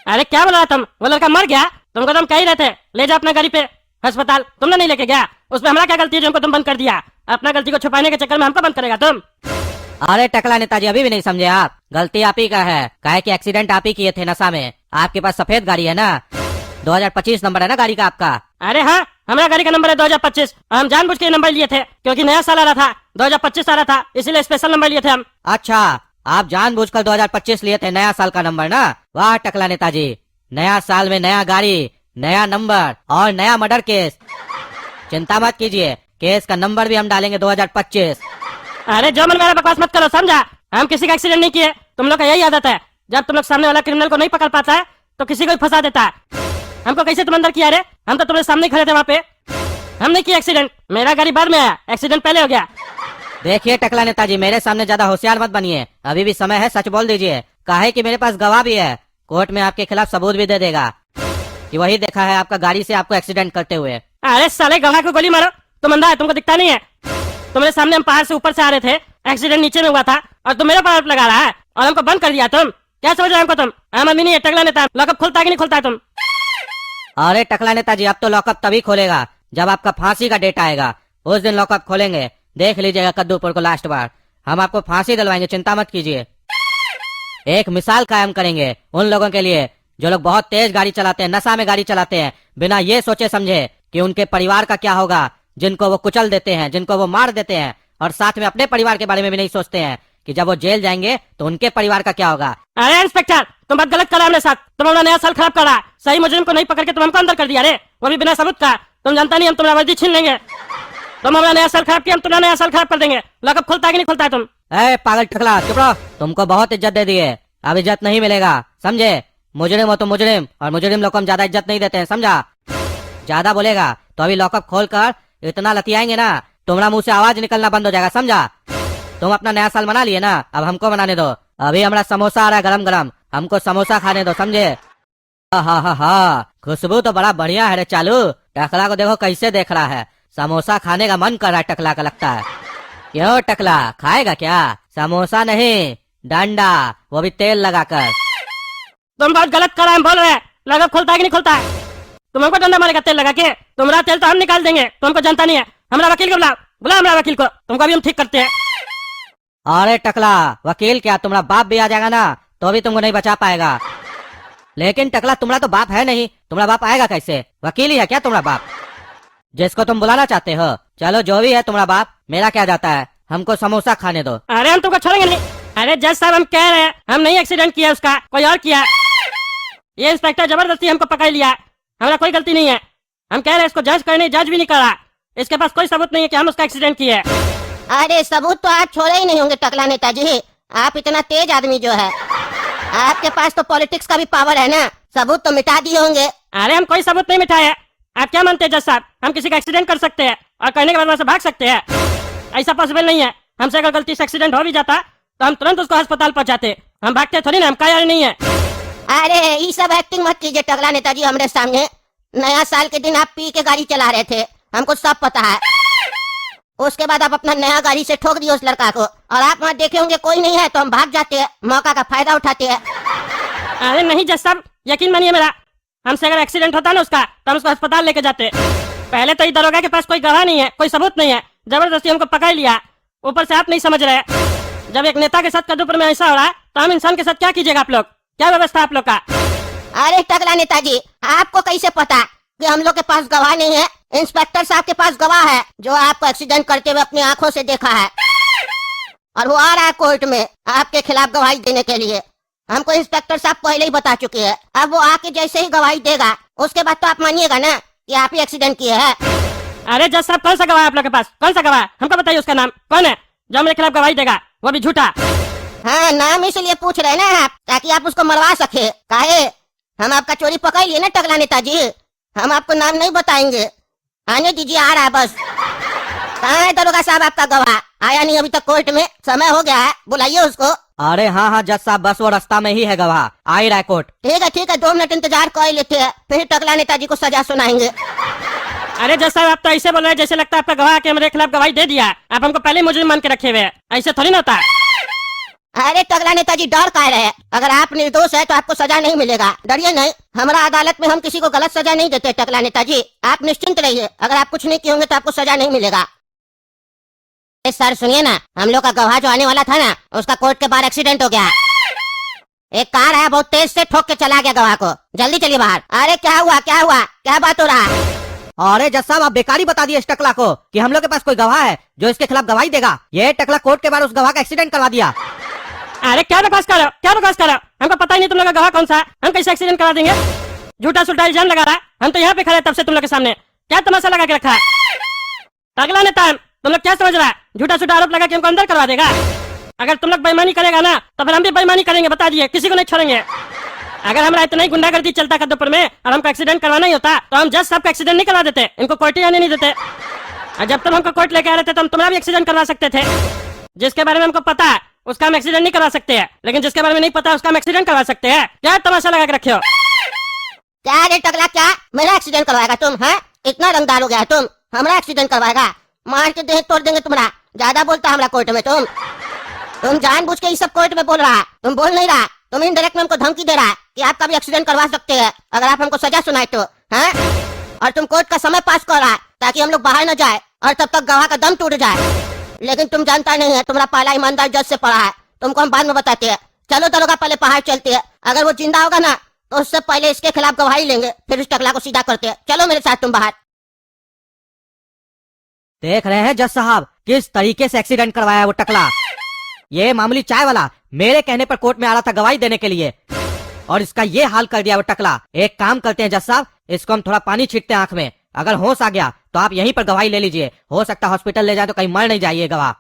[SPEAKER 2] अरे क्या बोल रहा तुम? वो लड़का मर गया? तुमको तुम कह ही रहे थे ले जाओ अपना गाड़ी पे अस्पताल, तुमने नहीं लेके गया। उसमें हमारा क्या गलती है जो हमको तुम बंद कर दिया? अपना गलती को छुपाने के चक्कर में हमको बंद करेगा तुम?
[SPEAKER 3] अरे टकला नेताजी, अभी भी नहीं समझे आप? गलती आप ही का है। काहे कि एक्सीडेंट आप ही किए थे नशा में। आपके पास सफेद गाड़ी है ना, 2025 नंबर है ना गाड़ी का आपका।
[SPEAKER 2] अरे हाँ, हमारा गाड़ी का नंबर है 2025। हम जानबूझ के ये नंबर लिए थे क्योंकि नया साल आ रहा था, 2025 आ रहा था, इसीलिए स्पेशल नंबर लिए थे हम।
[SPEAKER 3] अच्छा, आप जानबूझकर 2025 लिए थे नया साल का नंबर ना। वाह टकला नेताजी, नया साल में नया गाड़ी, नया नंबर और नया मर्डर केस। चिंता मत कीजिए, केस का नंबर भी हम डालेंगे 2025।
[SPEAKER 2] अरे जो मन मेरा बकवास मत करो, समझा? हम किसी का एक्सीडेंट नहीं किए। तुम लोग का यही आदत है, जब तुम लोग सामने वाला क्रिमिनल को नहीं पकड़ पाता है तो किसी को भी फंसा देता है। हमको कैसे तुम अंदर किया रे? हम तो तुम्हारे सामने खड़े थे वहाँ पे। हम नहीं किया एक्सीडेंट, मेरा गाड़ी बाद में आया, एक्सीडेंट पहले हो गया।
[SPEAKER 3] देखिए टकला नेताजी, मेरे सामने ज्यादा होशियार मत बनिए, अभी भी समय है, सच बोल दीजिए। काहे कि मेरे पास गवाह भी है, कोर्ट में आपके खिलाफ सबूत भी दे देगा कि वही देखा है आपका गाड़ी से आपको एक्सीडेंट करते हुए।
[SPEAKER 2] अरे साले गवाह को गोली मारो, तुम अंधा है, तुमको दिखता नहीं है? तुम्हारे सामने हम पहाड़ से ऊपर से आ रहे थे, एक्सीडेंट नीचे में हुआ था और तुम मेरा पार लगा रहा है और हमको बंद कर दिया। तुम क्या समझ रहे हो हमको? तुम हम आदमी नहीं है, टकला नेता। लॉकअप खुलता है कि नहीं खुलता है तुम?
[SPEAKER 3] अरे टकला नेताजी, अब तो लॉकअप तभी खोलेगा जब आपका फांसी का डेट आएगा, उस दिन लॉकअप खोलेंगे। देख लीजिएगा कद्दूपुर को लास्ट बार, हम आपको फांसी दिलवाएंगे, चिंता मत कीजिए। एक मिसाल कायम करेंगे उन लोगों के लिए जो लोग बहुत तेज गाड़ी चलाते हैं, नशा में गाड़ी चलाते हैं, बिना ये सोचे समझे कि उनके परिवार का क्या होगा, जिनको वो कुचल देते हैं, जिनको वो मार देते हैं, और साथ में अपने परिवार के बारे में भी नहीं सोचते हैं कि जब वो जेल जाएंगे तो उनके परिवार का क्या होगा।
[SPEAKER 2] अरे इंस्पेक्टर, तुम बात गलत कर रहे हो हमने साथ। तुम अपना नया साल खराब कर रहा है। सही मुजरिम को नहीं पकड़ के तुम हमको अंदर कर दिया रे, वो भी बिना सबूत का। तुम जानता नहीं हम तुम्हारा वर्दी छीन लेंगे। तुम हमारा नया साल खराब किया, हम तुम्हारा नया साल खराब कर देंगे। लॉकअप खुलता है कि नहीं खुलता है? तुम
[SPEAKER 3] पागल टकला, चुप रहो। तुमको बहुत इज्जत दे दी है, अब इज्जत नहीं मिलेगा, समझे? मुजरिम हो तो मुजरिम, और मुजरिम लोग को हम ज्यादा इज्जत नहीं देते हैं, समझा? ज्यादा बोलेगा तो अभी लॉकअप खोल कर इतना लतियाएंगे ना, तुम्हारा मुंह से आवाज निकलना बंद हो जाएगा, समझा? तुम अपना नया साल मना लिए ना, अब हमको मनाने दो। अभी हमारा समोसा आ रहा है गरम गरम, हमको समोसा खाने दो, समझे? हा, खुशबू तो बड़ा बढ़िया है रे चालू। टकला को देखो कैसे देख रहा है, समोसा खाने का मन कर रहा है टकला का, लगता है। क्यों टकला, खाएगा क्या? समोसा नहीं, डंडा, वो भी तेल लगाकर।
[SPEAKER 2] तुम बहुत गलत कर रहे हैं, बोल रहे हैं। लॉकअप खुलता है कि नहीं खुलता है? तुम हमको डंडा मारेगा तेल लगा के? तुम्हारा तेल तो हम निकाल देंगे, तुमको जानता नहीं है। हमारा वकील को बुलाओ, बुलाओ हमारा वकील को, तुमको अभी हम ठीक करते हैं।
[SPEAKER 3] अरे टकला, वकील क्या, तुम्हारा बाप भी आ जाएगा ना तो भी तुमको नहीं बचा पाएगा। लेकिन टकला, तुम्हारा तो बाप है नहीं, तुम्हारा बाप आएगा कैसे? वकील ही है क्या तुम्हारा बाप, जिसको तुम बुलाना चाहते हो? चलो जो भी है तुम्हारा बाप, मेरा क्या जाता है, हमको समोसा खाने दो।
[SPEAKER 2] अरे हम तुमको छोड़ेंगे नहीं। अरे जज साहब, हम कह रहे हैं हम नहीं एक्सीडेंट किया उसका, कोई और किया। ये इंस्पेक्टर जबरदस्ती हमको पकड़ लिया, हमारा कोई गलती नहीं है। हम कह रहे हैं इसको जज करने, जज भी नहीं कर रहा, इसके पास कोई सबूत नहीं है कि हम उसका एक्सीडेंट किए।
[SPEAKER 4] अरे सबूत तो आप छोड़े ही नहीं होंगे टकला नेताजी, आप इतना तेज आदमी जो है, आपके पास तो पॉलिटिक्स का भी पावर है ना, सबूत तो मिटा दिए होंगे।
[SPEAKER 2] अरे हम कोई सबूत नहीं मिटाए। आप क्या मानते हैं जज साहब, हम किसी का एक्सीडेंट कर सकते हैं और करने के बाद वहां से भाग सकते हैं? ऐसा पॉसिबल नहीं है। हमसे अगर गलती से एक्सीडेंट हो भी जाता तो हम तुरंत उसको अस्पताल पहुंचाते, हम भागते थोड़ी ना, हम कायर नहीं है।
[SPEAKER 4] अरे ये सब एक्टिंग मत कीजिए टकला नेताजी हमारे सामने। नया साल के दिन आप पी के गाड़ी चला रहे थे, हमको सब पता है। उसके बाद आप अपना नया गाड़ी से ठोक दिए उस लड़का को, और आप वहाँ देखे होंगे कोई नहीं है तो हम भाग जाते हैं, मौका का फायदा उठाते हैं।
[SPEAKER 2] अरे नहीं जज साहब, यकीन मानिए मेरा, हमसे अगर एक्सीडेंट होता ना उसका तो हम उसको अस्पताल लेके जाते। पहले तो ये दरोगा के पास कोई गवाह नहीं है, कोई सबूत नहीं है, जबरदस्ती हमको पकड़ लिया। ऊपर से आप नहीं समझ रहे, जब एक नेता के साथ कद्दूपुर में ऐसा हो रहा है तो हम इंसान के साथ क्या कीजिएगा? आप लोग क्या व्यवस्था आप लोग का?
[SPEAKER 4] अरे टकला नेताजी, आपको कैसे पता कि हम लोग के पास गवाह नहीं है? इंस्पेक्टर साहब के पास गवाह है जो आपको एक्सीडेंट करते हुए अपनी आंखों से देखा है, और वो आ रहा है कोर्ट में आपके खिलाफ गवाही देने के लिए। हमको इंस्पेक्टर साहब पहले ही बता चुके हैं, अब वो आके जैसे ही गवाही देगा उसके बाद तो आप मानिएगा ना कि आप ही एक्सीडेंट किए हैं।
[SPEAKER 2] अरे जज साहब, कौन सा गवाह है आप लोग के पास? कौन सा गवाह है? हमको बताइए उसका नाम कौन है जो मेरे खिलाफ गवाही देगा, वो भी झूठा।
[SPEAKER 4] हाँ, नाम इसलिए पूछ रहे हैं ना आप, ताकि आप उसको मरवा सके। काहे? हम आपका चोरी पकड़ लिए ना टकला नेताजी, हम आपको नाम नहीं बताएंगे। आने दीजिए, आ रहा है बस। कहाँ है दरोगा साहब आपका गवाह? आया नहीं अभी तक कोर्ट में, समय हो गया है, बुलाइए उसको।
[SPEAKER 3] अरे हाँ हाँ जज साहब, बस वो रास्ता में ही है गवाह, आ ही रहा है कोर्ट।
[SPEAKER 4] ठीक है 2 मिनट इंतजार कर लेते हैं, फिर टकला नेताजी को सजा सुनाएंगे।
[SPEAKER 2] अरे जज साहब, आप तो ऐसे बोल रहे हैं जैसे लगता है आपका गवाह के हमारे खिलाफ गवाही दे दिया। आप हमको पहले ही मुजरिम मान के रखे हुए हैं, ऐसे थोड़ी ना होता।
[SPEAKER 4] अरे टकला नेताजी डर का रहे, अगर आप निर्दोष है तो आपको सजा नहीं मिलेगा, डरिए नहीं। हमारा अदालत में हम किसी को गलत सजा नहीं देते टकला नेताजी, आप निश्चिंत रहिए। अगर आप कुछ नहीं किए होंगे तो आपको सजा नहीं मिलेगा। सर सुनिए ना, हम लोग का गवाह जो आने वाला था ना, उसका कोर्ट के बाहर एक्सीडेंट हो गया। एक कार है, बहुत तेज से ठोक के चला गया गवाह को। जल्दी चलिए बाहर। अरे क्या हुआ, क्या बात हो रहा है?
[SPEAKER 3] अरे जज साहब, आप बेकारी बता दिए इस टकला को कि हम लोग के पास कोई गवाह है जो इसके खिलाफ गवाही देगा। ये टकला कोर्ट के बाहर उस गवाह का एक्सीडेंट करवा दिया।
[SPEAKER 2] अरे क्या बकवास कर रहे हो? हमको पता ही नहीं तुम लोग का गवाह कौन सा है, हम कैसे एक्सीडेंट करा देंगे? झूठा सुल्टा इल्जाम लगा रहा है। हम तो यहाँ पे खड़े तब से तुम लोग के सामने, क्या तमाशा लगा के रखा है? अगला नेता तुम लोग क्या समझ रहा है? झूठा सुल्टा आरोप लगा के हमको अंदर करवा देगा। अगर तुम लोग बेईमानी करेगा ना तो फिर हम भी बेईमानी करेंगे, बता दिए, किसी को नहीं छोड़ेंगे। अगर हमारा इतना ही गुंडागर्दी चलता कद्दूपुर में और हमको एक्सीडेंट करवाना ही होता तो हम जज साहब का एक्सीडेंट नहीं करवा देते, इनको कोर्ट ही आने नहीं देते। और जब तक हमको कोर्ट लेके आ रहे थे तो हम तुम्हारा भी एक्सीडेंट करवा सकते थे। जिसके बारे में हमको पता है उसका हम एक्सीडेंट नहीं करवा सकते हैं, लेकिन जिसके बारे में नहीं पता उसका हम एक्सीडेंट करवा सकते हैं। क्या तमाशा लगा के रखे हो?
[SPEAKER 4] क्या रे टकला, क्या मेरा एक्सीडेंट करवाएगा तुम? है इतना रंगदार हो गया तुम, हमारा एक्सीडेंट करवाएगा? मार के देह तोड़ देंगे तुम्हारा। ज्यादा बोलता हमारा कोर्ट में तुम जानबूझ के ये सब कोर्ट में बोल रहा है, तुम बोल नहीं रहा, तुम इनडायरेक्ट में हमको धमकी दे रहा है कि आपका भी एक्सीडेंट करवा सकते हैं अगर आप हमको सजा सुनाए तो। हैं? और तुम कोर्ट का समय पास कर रहा है ताकि हम लोग बाहर न जाए और तब तक गवाह का दम टूट जाए। लेकिन तुम जानता नहीं है, तुम्हारा पाला ईमानदार जज से पड़ा है, तुमको हम बाद में बताते हैं। चलो दरोगा, पहले पहाड़ चलते हैं। अगर वो जिंदा होगा ना तो उससे पहले इसके खिलाफ गवाही लेंगे, फिर इस टकला को सीधा करते हैं। चलो मेरे साथ तुम बाहर।
[SPEAKER 3] देख रहे हैं जज साहब किस तरीके से एक्सीडेंट करवाया है वो टकला। ये मामूली चाय वाला मेरे कहने पर कोर्ट में आ रहा था गवाही देने के लिए, और इसका ये हाल कर दिया वो टकला। एक काम करते हैं जज साहब, इसको हम थोड़ा पानी छींटते हैं आंख में, अगर होश आ गया तो आप यहीं पर गवाही ले लीजिए। हो सकता है हॉस्पिटल ले जाए तो कहीं मर नहीं जाइए गवाह,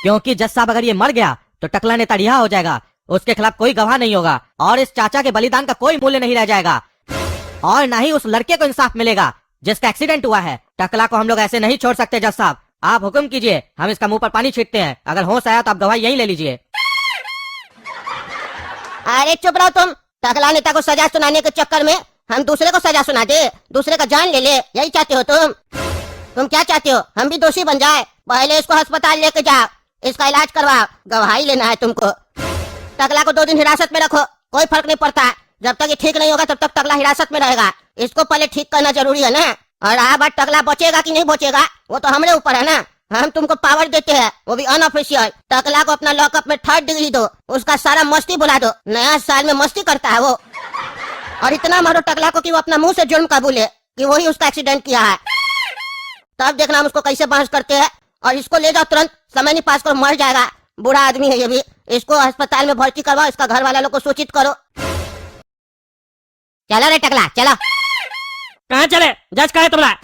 [SPEAKER 3] क्योंकि जज साहब अगर ये मर गया तो टकला नेता रिहा हो जाएगा, उसके खिलाफ कोई गवाह नहीं होगा और इस चाचा के बलिदान का कोई मूल्य नहीं रह जाएगा, और न ही उस लड़के को इंसाफ मिलेगा जिसका एक्सीडेंट हुआ है। टकला को हम लोग ऐसे नहीं छोड़ सकते जज साहब, आप हुक्म कीजिए, हम इसका मुंह पर पानी छींटते हैं। अगर होश आया तो आप गवाही यहीं ले लीजिए।
[SPEAKER 4] अरे चुप रहो तुम, टकला नेता को सजा सुनाने के चक्कर में हम दूसरे को सजा सुना दे, दूसरे का जान ले ले, यही चाहते हो तुम क्या चाहते हो? हम भी दोषी बन जाए? पहले इसको अस्पताल लेके जाओ, इसका इलाज करवाओ, गवाही लेना है तुमको। टकला को 2 दिन हिरासत में रखो, कोई फर्क नहीं पड़ता, जब तक ये ठीक नहीं होगा तब तक टकला हिरासत में रहेगा। इसको पहले ठीक करना जरूरी है ना। और आप बात टकला बचेगा कि नहीं बचेगा वो तो हमारे ऊपर है ना, हम तुमको पावर देते हैं, वो भी अनऑफिशियल। टकला को अपना लॉकअप में 3rd डिग्री दो, उसका सारा मस्ती बुला दो, नया साल में मस्ती करता है वो। और इतना मारो टकला को कि वो अपना मुंह से जुर्म कबूले कि वही उसका एक्सीडेंट किया है, तब देखना हम उसको कैसे बहस करते हैं। और इसको ले जाओ तुरंत, समय नहीं पास करो, मर जाएगा, बुरा आदमी है ये भी। इसको अस्पताल में भर्ती करवाओ, इसका घर वाला लोग को सूचित करो। चलो रे टकला चलो।
[SPEAKER 2] कहाँ चले? जज कहाँ है तुम्हारा?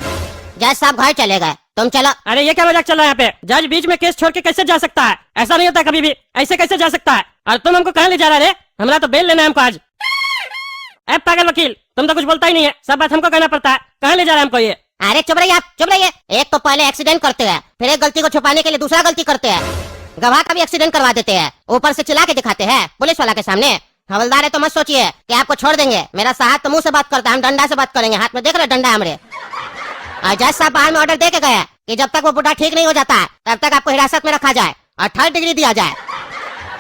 [SPEAKER 4] जज साहब घर चले गए, तुम चलो।
[SPEAKER 2] अरे ये क्या मजाक चल रहा है यहाँ पे? जज बीच में केस छोड़ के कैसे जा सकता है? ऐसा नहीं होता कभी भी, ऐसे कैसे जा सकता है? और तुम हमको कहाँ ले जा रहे? हमारा तो बेल लेना है हमको आज। ए पागल वकील, तुम तो कुछ बोलता ही नहीं है, सब बात हमको कहना पड़ता है। कहाँ ले जा रहे हैं हमको ये?
[SPEAKER 4] अरे चुप रहिए आप, चुप रहिए। एक तो पहले एक्सीडेंट करते हैं, फिर एक गलती को छुपाने के लिए दूसरा गलती करते हैं, गवाह का भी एक्सीडेंट करवा देते हैं, ऊपर से चिल्ला के दिखाते हैं पुलिस वाला के सामने। हवलदार है तो मत सोचिए कि आपको छोड़ देंगे, मेरा साहब तो मुंह से बात करता है, हम डंडा से बात करेंगे, हाथ में देख रहे डंडा हमारे। और जज साहब बाहर में ऑर्डर दे के गए कि जब तक वो बुढ़ा ठीक नहीं हो जाता है तब तक आपको हिरासत में रखा जाए और 3rd डिग्री दिया जाए।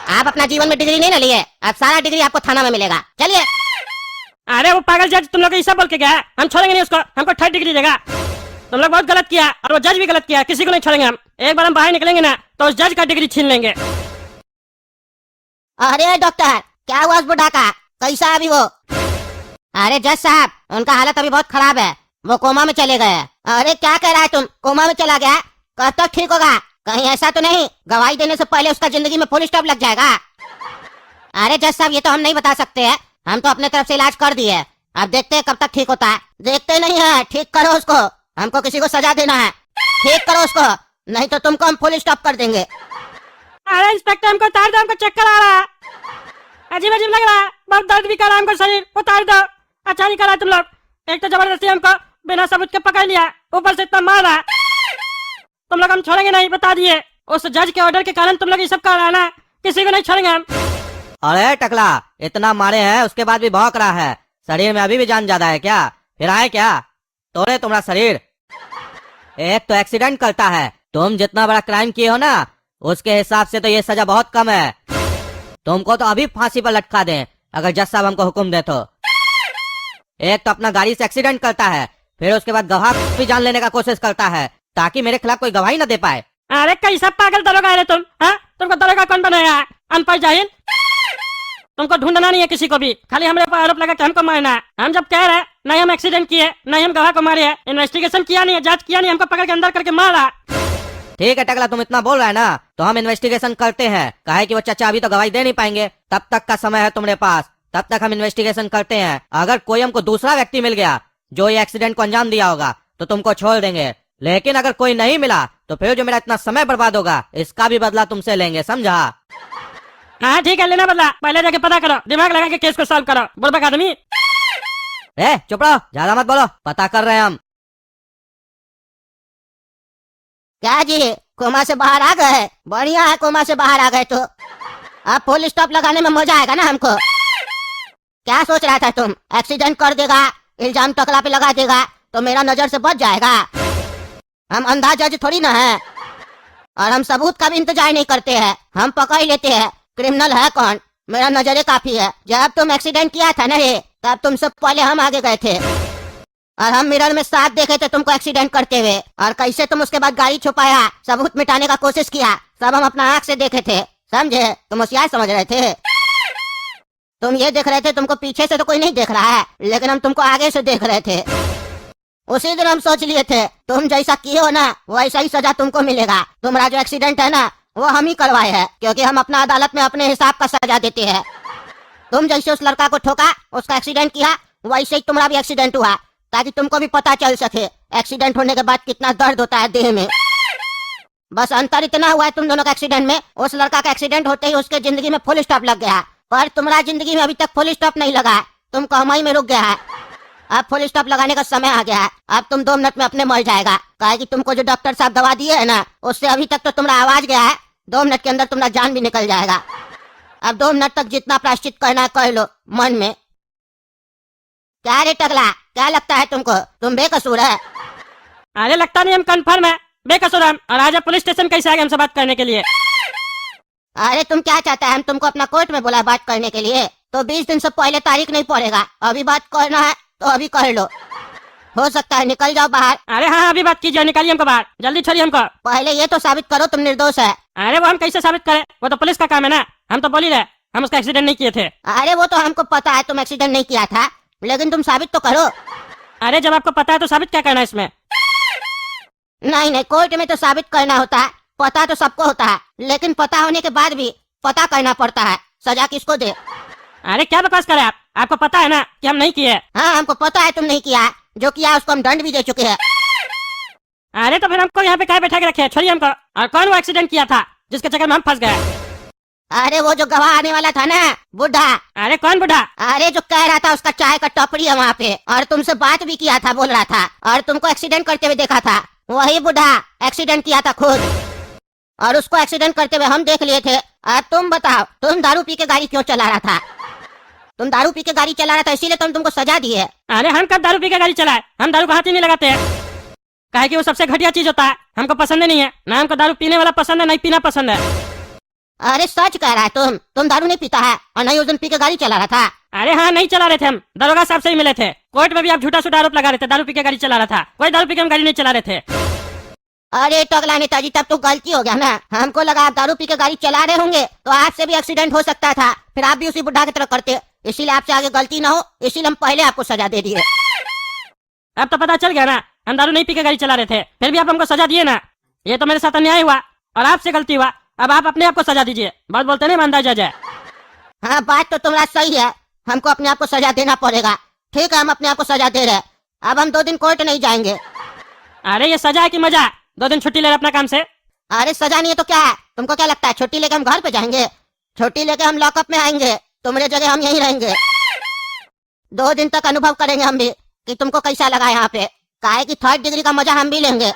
[SPEAKER 4] आप अपना जीवन में डिग्री नहीं ना लिए, अब सारा डिग्री आपको थाना में मिलेगा। चलिए।
[SPEAKER 2] अरे वो पागल जज तुम लोग ऐसा बोल के गया, हम छोड़ेंगे नहीं उसको, हमको 3rd डिग्री देगा। तुम लोग बहुत गलत किया और वो जज भी गलत किया, किसी को नहीं छोड़ेंगे हम। एक बार हम बाहर निकलेंगे ना तो उस जज का डिग्री छीन लेंगे।
[SPEAKER 4] अरे डॉक्टर क्या हुआ उस बुढ़ा का, कैसा है अभी वो? अरे जज साहब उनका हालत अभी बहुत खराब है, वो कोमा में चले गए। अरे क्या कह रहा है तुम, कोमा में चला गया? कब तक ठीक होगा? कहीं ऐसा तो नहीं गवाही देने से पहले उसका जिंदगी में फुल स्टॉप लग जाएगा? अरे जज साहब ये तो हम नहीं बता सकते हैं, हम तो अपने तरफ से इलाज कर दिए, अब देखते हैं कब तक ठीक होता है। देखते नहीं है, ठीक करो उसको, हमको किसी को सजा देना है, ठीक करो उसको, नहीं तो तुमको हम फुल स्टॉप कर देंगे।
[SPEAKER 2] अरे इंस्पेक्टर हमको उतार दो, हमको चक्कर आ रहा है, अजीब अजीब लग रहा है, बहुत दर्द भी कर रहा है हमको शरीर, उतार दो। अच्छा नहीं कर रहा तुम लोग, एक तो जबरदस्ती हमको बिना सबूत के पकड़ लिया, ऊपर से इतना मारा। तुम लोग हम छोड़ेंगे नहीं, बता दिए। उस जज के ऑर्डर के कारण तुम लोग ये सब कर रहा है ना, किसी को नहीं छोड़ेंगे हम।
[SPEAKER 3] अरे टकला, इतना मारे हैं उसके बाद भी भौंक रहा है। शरीर में अभी भी जान ज्यादा है क्या? फिर आए क्या तोड़े तुम्हारा शरीर? एक तो एक्सीडेंट करता है, तुम जितना बड़ा क्राइम किए हो ना उसके हिसाब से तो ये सजा बहुत कम है। तुमको तो अभी फांसी पर लटका दें अगर जज साहब हमको हुक्म दे तो। एक तो अपना गाड़ी से एक्सीडेंट करता है, फिर उसके बाद गवाह भी जान लेने का कोशिश करता है ताकि मेरे खिलाफ कोई गवाही न दे पाए।
[SPEAKER 2] अरे कैसा पागल दरोगा है रे तुम? हाँ, तुमको दरोगा कौन बनाया है? अनपढ़ जाहिल। तुमको ढूंढना नहीं है किसी को भी, खाली हमारे ऊपर आरोप लगा के हमको मारना है। हम जब कह रहे हैं नहीं हम एक्सीडेंट किए, नहीं हम गवाह को मारे हैं, इन्वेस्टिगेशन किया नहीं है, जांच किया नहीं, हमको पकड़ के अंदर करके मारा।
[SPEAKER 3] ठीक है टकला, तुम इतना बोल रहा है ना तो हम इन्वेस्टिगेशन करते हैं। काहे कि वो चचा अभी तो गवाही दे नहीं पाएंगे, तब तक का समय है तुम्हारे पास, तब तक हम इन्वेस्टिगेशन करते हैं। अगर कोई हमको दूसरा व्यक्ति मिल गया जो ये एक्सीडेंट को अंजाम दिया होगा तो तुमको छोड़ देंगे, लेकिन अगर कोई नहीं मिला तो फिर जो मेरा इतना समय बर्बाद होगा इसका भी बदला तुमसे लेंगे, समझा?
[SPEAKER 2] हाँ ठीक है, लेना बदला। पहले जाके पता करो, दिमाग लगा के केस को सॉल्व करो। बुड़बक आदमी।
[SPEAKER 3] चुप रहो, ज्यादा मत बोलो, पता कर रहे हैं हम।
[SPEAKER 4] क्या जी कोमा से बाहर आ गए? बढ़िया है, कोमा से बाहर आ गए तो अब फुल स्टॉप लगाने में मजा आएगा ना हमको। क्या सोच रहा था तुम? एक्सीडेंट कर देगा, इल्जाम टकला पे लगा देगा तो मेरा नजर से बच जाएगा। हम अंधा जज थोड़ी ना है, और हम सबूत का भी इंतजार नहीं करते हैं, हम पकड़ ही लेते हैं क्रिमिनल है कौन। मेरा नजर काफी है। जब तुम एक्सीडेंट किया था ना ये, तब तुमसे पहले हम आगे गए थे और हम मिरर में साथ देखे थे तुमको एक्सीडेंट करते हुए, और कैसे तुम उसके बाद गाड़ी छुपाया, सबूत मिटाने का कोशिश किया, सब हम अपना आंख से देखे थे, समझे? तुम होशियार समझ रहे थे। तुम ये देख रहे थे तुमको पीछे से तो कोई नहीं देख रहा है, लेकिन हम तुमको आगे से देख रहे थे। उसी दिन हम सोच लिए थे तुम जैसा किए हो ना वैसा ही सजा तुमको मिलेगा। तुम्हारा जो एक्सीडेंट है ना वो हम ही करवाए हैं, क्योंकि हम अपना अदालत में अपने हिसाब का सजा देते हैं। तुम जैसे उस लड़का को ठोका, उसका एक्सीडेंट किया, वैसे ही तुम्हारा भी एक्सीडेंट हुआ, ताकि तुमको भी पता चल सके एक्सीडेंट होने के बाद कितना दर्द होता है देह में। बस अंतर इतना हुआ है तुम दोनों का एक्सीडेंट में, उस लड़का का एक्सीडेंट होते ही उसके जिंदगी में फुल स्टॉप लग गया, पर तुम्हारा जिंदगी में अभी तक फुल स्टॉप नहीं लगा है, तुम कमाई में रुक गया है। अब फुल स्टॉप लगाने का समय आ गया है। अब तुम 2 मिनट में अपने मर जाएगा, काहे कि तुमको जो डॉक्टर साहब दवा दिए है ना उससे अभी तक तो तुम्हारा आवाज गया है, 2 मिनट के अंदर तुम्हारा जान भी निकल जाएगा। अब 2 मिनट तक जितना प्रायश्चित करना है कर लो मन में। क्या रे टकला, क्या लगता है तुमको तुम बेकसूर है?
[SPEAKER 2] अरे लगता नहीं, हम कंफर्म है बेकसूर हम। और आज आप पुलिस स्टेशन कैसे आ गए हमसे बात करने के लिए?
[SPEAKER 4] अरे तुम क्या चाहता है? हम तुमको अपना कोर्ट में बोला बात करने के लिए, तो 20 दिन से पहले तारीख नहीं पड़ेगा, अभी बात करना है तो अभी कर लो, हो सकता है निकल जाओ बाहर।
[SPEAKER 2] अरे हाँ अभी बात कीजिए, निकालिए हमको बाहर, जल्दी छोड़िए हमको।
[SPEAKER 4] पहले ये तो साबित करो तुम निर्दोष है।
[SPEAKER 2] अरे वो हम कैसे साबित करें, वो तो पुलिस का काम है ना, हम तो बोल ही रहे हम उसका एक्सीडेंट नहीं किए थे।
[SPEAKER 4] अरे वो तो हमको पता है तुम एक्सीडेंट नहीं किया था, लेकिन तुम साबित तो करो।
[SPEAKER 2] अरे जब आपको पता है तो साबित क्या करना है इसमें?
[SPEAKER 4] नहीं नहीं, कोर्ट में तो साबित करना होता है, पता तो सबको होता है, लेकिन पता होने के बाद भी पता करना पड़ता है सजा किसको दे।
[SPEAKER 2] अरे क्या बकवास कर रहे हैं आप? आपको पता है ना कि हम नहीं किए।
[SPEAKER 4] हाँ हमको पता है तुम नहीं किया, जो किया उसको हम दंड भी दे चुके हैं।
[SPEAKER 2] अरे तो फिर हमको यहाँ पे क्या बैठा के रखे हैं? छोड़िए हमको। और कौन वो एक्सीडेंट किया था जिसके चक्कर में हम फंस गए?
[SPEAKER 4] अरे वो जो गवाह आने वाला था ना, बुढ़ा।
[SPEAKER 2] अरे कौन बुढ़ा?
[SPEAKER 4] अरे जो कह रहा था उसका चाय का टपरी है वहाँ पे, और तुमसे बात भी किया था, बोल रहा था, और तुमको एक्सीडेंट करते हुए देखा था, वही बुढ़ा एक्सीडेंट किया था खुद, और उसको एक्सीडेंट करते हुए हम देख लिए थे। अब तुम बताओ तुम दारू पी के गाड़ी क्यों चला रहा था? तुम दारू पी के गाड़ी चला रहा था इसीलिए तो हम तुमको सजा दी है।
[SPEAKER 2] अरे हम कब दारू पी के गाड़ी चलाए? हम दारू को हाथ ही नहीं लगाते हैं, काहे कि वो सबसे घटिया चीज होता है, हमको पसंद नहीं है, ना हमको दारू पीने वाला पसंद है, नहीं पीना पसंद है।
[SPEAKER 4] अरे सच कह रहा है तुम दारू नहीं पीता है और नहीं उस दिन पी के गाड़ी चला रहा था।
[SPEAKER 2] अरे हाँ नहीं चला रहे थे हम, दरोगा साहब से ही मिले थे, कोर्ट में भी आप झूठा सूठा आरोप लगा रहे थे, दारू पी के गाड़ी चला रहा था, कोई दारू पी के हम गाड़ी नहीं चला रहे थे।
[SPEAKER 4] अरे टकला नेताजी तब तो गलती हो गया ना, हमको लगा आप दारू पी के गाड़ी चला रहे होंगे तो आपसे भी एक्सीडेंट हो सकता था, फिर आप भी उसी बुढ़ा की तरह करते, इसीलिए आपसे आगे गलती ना हो, इसीलिए हम पहले आपको सजा दे दिए।
[SPEAKER 2] अब तो पता चल गया ना हम दारू नहीं पी के गाड़ी चला रहे थे, फिर भी आप हमको सजा दिए ना, ये तो मेरे साथ अन्याय हुआ और आपसे गलती हुआ, अब आप अपने आप को सजा दीजिए, बहुत बोलते नहीं ईमानदार जज है।
[SPEAKER 4] हाँ बात तो तुम्हारा सही है, हमको अपने आप को सजा देना पड़ेगा। ठीक है हम अपने आप को सजा दे रहे, अब हम 2 दिन कोर्ट नहीं जाएंगे।
[SPEAKER 2] अरे ये सजा है कि मजा? 2 दिन छुट्टी ले रहे अपना काम से।
[SPEAKER 4] अरे सजा नहीं है तो क्या है? तुमको क्या लगता है छुट्टी लेके हम घर पे जाएंगे? छुट्टी लेके हम लॉकअप में आएंगे, तुम्हारे जगह हम यहीं रहेंगे, 2 दिन तक अनुभव करेंगे हम भी
[SPEAKER 1] कि तुमको कैसा लगा यहाँ पे। काहे कि 3rd डिग्री का मजा हम भी लेंगे।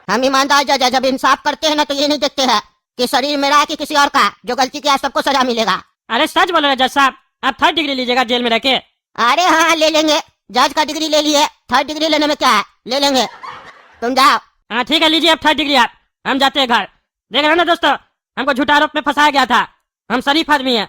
[SPEAKER 1] हम ईमानदार जज है, जब इंसाफ करते हैं ना तो ये नहीं देखते हैं कि शरीर मेरा है कि किसी और का। जो गलती किया सबको सजा मिलेगा।
[SPEAKER 2] अरे सच बोल रहे जज साहब, आप 3rd डिग्री लीजिएगा जेल में रह के?
[SPEAKER 1] अरे हाँ ले लेंगे, जज का डिग्री ले लिए, 3rd डिग्री लेने में क्या है, ले लेंगे। तुम जाओ।
[SPEAKER 2] हाँ ठीक है, लीजिए अब 3rd डिग्री आप। हम जाते हैं घर। देख रहे हो ना दोस्तों, हमको झूठा आरोप में फंसाया गया था। हम शरीफ आदमी है।